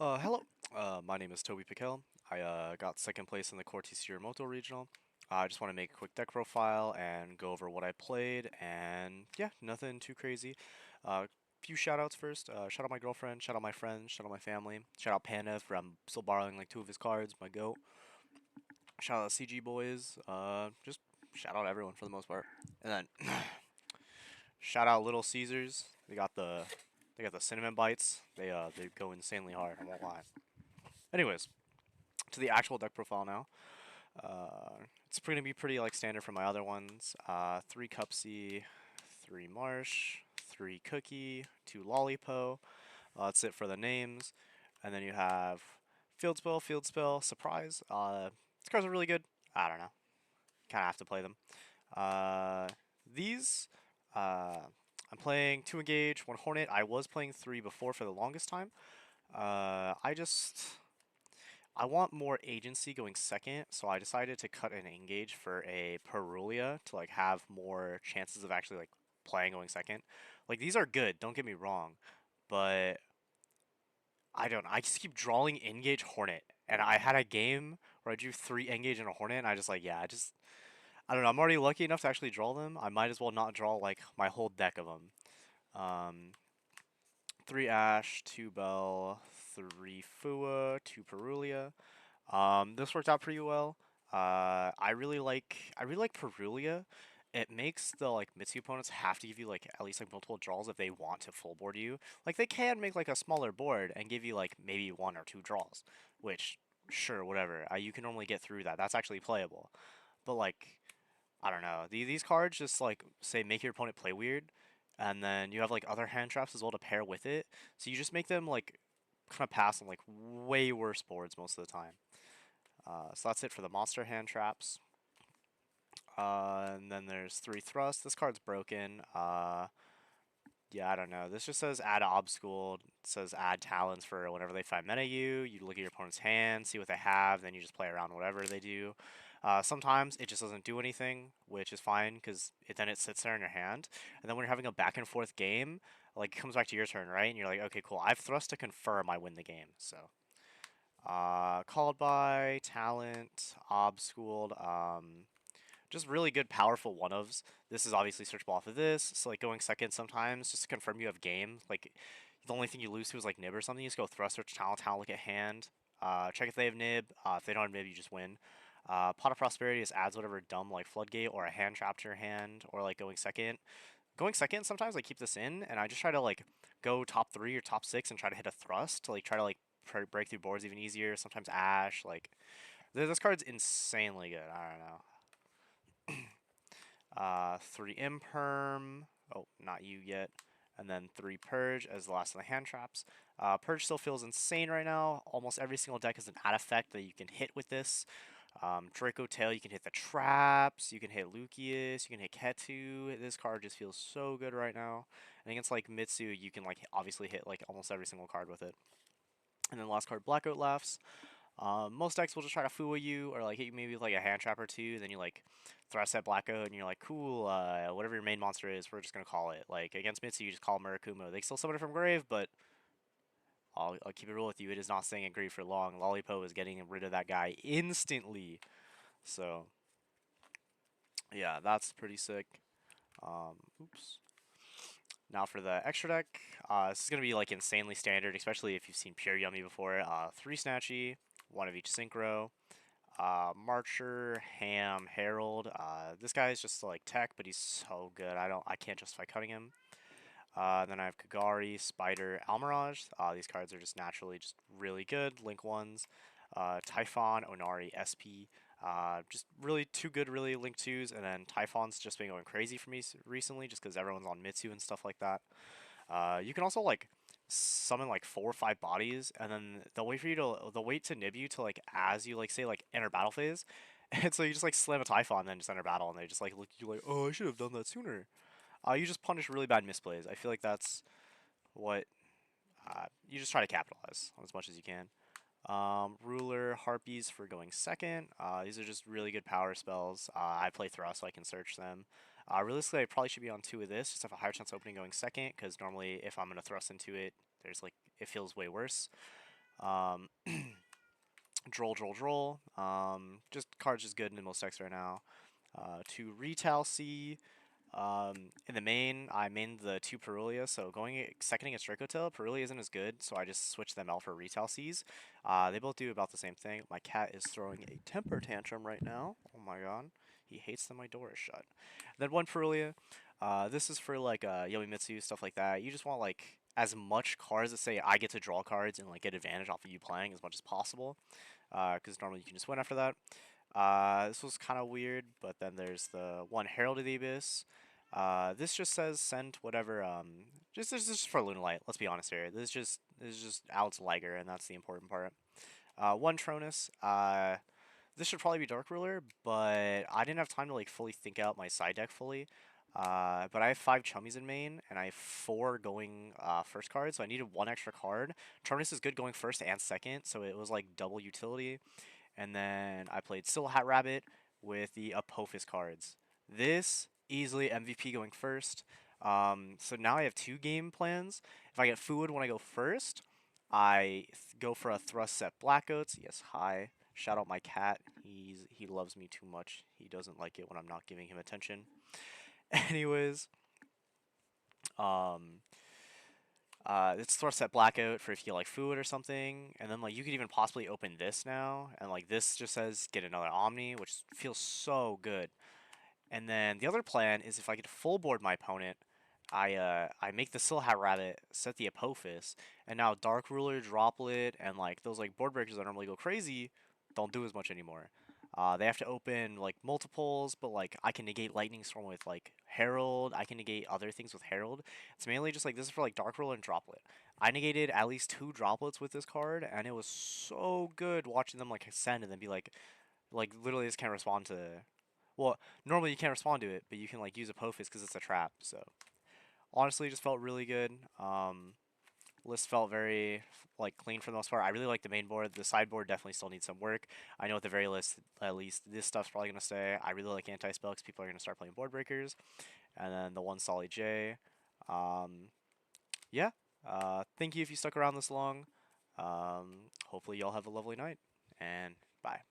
Hello. My name is Toby Piquel. I got second place in the Cortis Moto Regional. I just want to make a quick deck profile and go over what I played, and yeah, nothing too crazy. Few shout outs first. Shout out my girlfriend, shout out my friends, shout out my family, shout out Panda for I'm still borrowing like two of his cards, my goat. Shout out CG boys. Just shout out everyone for the most part. And then shout out Little Caesars. They got the cinnamon bites. They go insanely hard. I won't lie. Anyways, to the actual deck profile now. It's going to be pretty like standard for my other ones. 3 Cupsy, 3 Marsh, 3 Cookie, 2 Lollipo. That's it for the names. And then you have Field Spell, Surprise. These cards are really good. I don't know. Kind of have to play them. Uh, these, I'm playing 2 Engage, 1 Hornet. I was playing 3 before for the longest time. I want more agency going second, so I decided to cut an engage for a Perulia to like have more chances of actually like playing going second. Like these are good, don't get me wrong, but I don't know. I just keep drawing engage Hornet, and I had a game where I drew 3 engage and a Hornet, and I just like I don't know. I'm already lucky enough to actually draw them. I might as well not draw like my whole deck of them. Um, 3 Ash, 2 Bell, 3 Fua, 2 Perulia. This worked out pretty well. I really like Perulia. It makes the like Mitsu opponents have to give you like at least like multiple draws if they want to full board you. Like they can make like a smaller board and give you like maybe 1 or 2 draws, which sure whatever. You can normally get through that. That's actually playable. But like I don't know. These cards just like say make your opponent play weird, and then you have like other hand traps as well to pair with it. So you just make them like kind of pass on like way worse boards most of the time. So that's it for the monster hand traps. And then there's 3 Thrust. This card's broken. Yeah, I don't know. This just says add Obscure. It says add talents for whenever they find meta you. You look at your opponent's hand, see what they have, then you just play around whatever they do. Sometimes it just doesn't do anything, which is fine because then it sits there in your hand. And then when you're having a back and forth game, like it comes back to your turn, right? And you're like, okay, cool. I've thrust to confirm I win the game. So called by talent, obsculed. Just really good, powerful one-ofs. This is obviously searchable off of this, so like going second sometimes, just to confirm you have game. Like, the only thing you lose to is like nib or something. You just go thrust, search, talent, look at hand. Check if they have nib. If they don't have nib, you just win. Pot of Prosperity just adds whatever dumb like Floodgate or a hand trap to your hand, or like going second. Going second, sometimes I keep this in, and I just try to like go top 3 or top 6 and try to hit a thrust to like try to like break through boards even easier. Sometimes Ash, like this card's insanely good. I don't know. 3 Imperm. Oh, not you yet. And then 3 Purge as the last of the hand traps. Purge still feels insane right now. Almost every single deck has an add effect that you can hit with this. Draco Tail, you can hit the traps, you can hit Lucius, you can hit Ketu. This card just feels so good right now. And against like Mitsu, you can like obviously hit like almost every single card with it. And then last card, Blackout Laughs. Most decks will just try to fool you or like hit you maybe with like a hand trap or two. Then you like thrust at Blackout and you're like, cool, whatever your main monster is, we're just gonna call it. Like against Mitsu, you just call Murakumo. They still summon it from grave, but I'll keep it real with you. It is not staying in grave for long. Lollipo is getting rid of that guy instantly. So yeah, that's pretty sick. Oops. Now for the extra deck, this is gonna be like insanely standard, especially if you've seen Pure Yummy before. 3 Snatchy, 1 of each Synchro. Marcher, Ham, Herald. This guy is just like tech, but he's so good. I can't justify cutting him. Then I have Kagari, Spider, Almirage. These cards are just naturally just really good. Link ones. Typhon, Onari, SP. Just really 2 good, really Link 2s. And then Typhon's just been going crazy for me recently just because everyone's on Mitsu and stuff like that. You can also like summon like 4 or 5 bodies, and then they'll wait to nib you to like as you like say like enter battle phase, and so you just like slam a Typhon and then just enter battle, and they just like look at you like, oh, I should have done that sooner. You just punish really bad misplays. I feel like that's what you just try to capitalize on as much as you can. Ruler, Harpies for going second. These are just really good power spells. I play Thrust, so I can search them. Realistically, I probably should be on 2 of this, just have a higher chance of opening going second, because normally if I'm going to Thrust into it, there's like, it feels way worse. Um, Droll. Just cards just good in most decks right now. To Retail C. In the main, I mained the two Perulia, so second against Dracotail, Perulia isn't as good, so I just switched them out for Retail Cs. They both do about the same thing. My cat is throwing a temper tantrum right now. Oh my god. He hates that my door is shut. Then one Perulia. This is for like Yomimitsu, stuff like that. You just want like as much cards that say I get to draw cards and like get advantage off of you playing as much as possible. Because normally you can just win after that. This was kind of weird, but then there's the one Herald of the Abyss. This just says send whatever. This is just for Lunalight. Let's be honest here. This is just Alex Liger, and that's the important part. One Tronus. This should probably be Dark Ruler, but I didn't have time to like fully think out my side deck fully. But I have 5 Chummies in main, and I have 4 going first cards, so I needed 1 extra card. Tronus is good going first and second, so it was like double utility. And then I played Still Hat Rabbit with the Apophis cards. This easily MVP going first. So now I have 2 game plans. If I get food when I go first, I go for a thrust set Black Oats. Yes, hi. Shout out my cat. He loves me too much. He doesn't like it when I'm not giving him attention. Anyways, um, it's thrust set blackout for if you like food or something, and then like you could even possibly open this now, and like this just says get another Omni, which feels so good. And then the other plan is if I get full board my opponent, I make the Silhat Rabbit, set the Apophis, and now Dark Ruler, Droplet, and like those like board breakers that normally go crazy don't do as much anymore. They have to open like multiples, but like I can negate Lightning Storm with like Herald. I can negate other things with Herald. It's mainly just like this is for like Dark Ruler and Droplet. I negated at least 2 droplets with this card, and it was so good watching them like ascend and then be like literally just can't respond to. Well, normally you can't respond to it, but you can like use Apophis because it's a trap. So honestly, just felt really good. List felt very like clean for the most part. I really like the main board. The sideboard definitely still needs some work. I know at the very least, at least this stuff's probably gonna stay. I really like anti-spell because people are gonna start playing board breakers, and then the one Solid J. Um, yeah. Thank you if you stuck around this long. Hopefully y'all have a lovely night, and bye.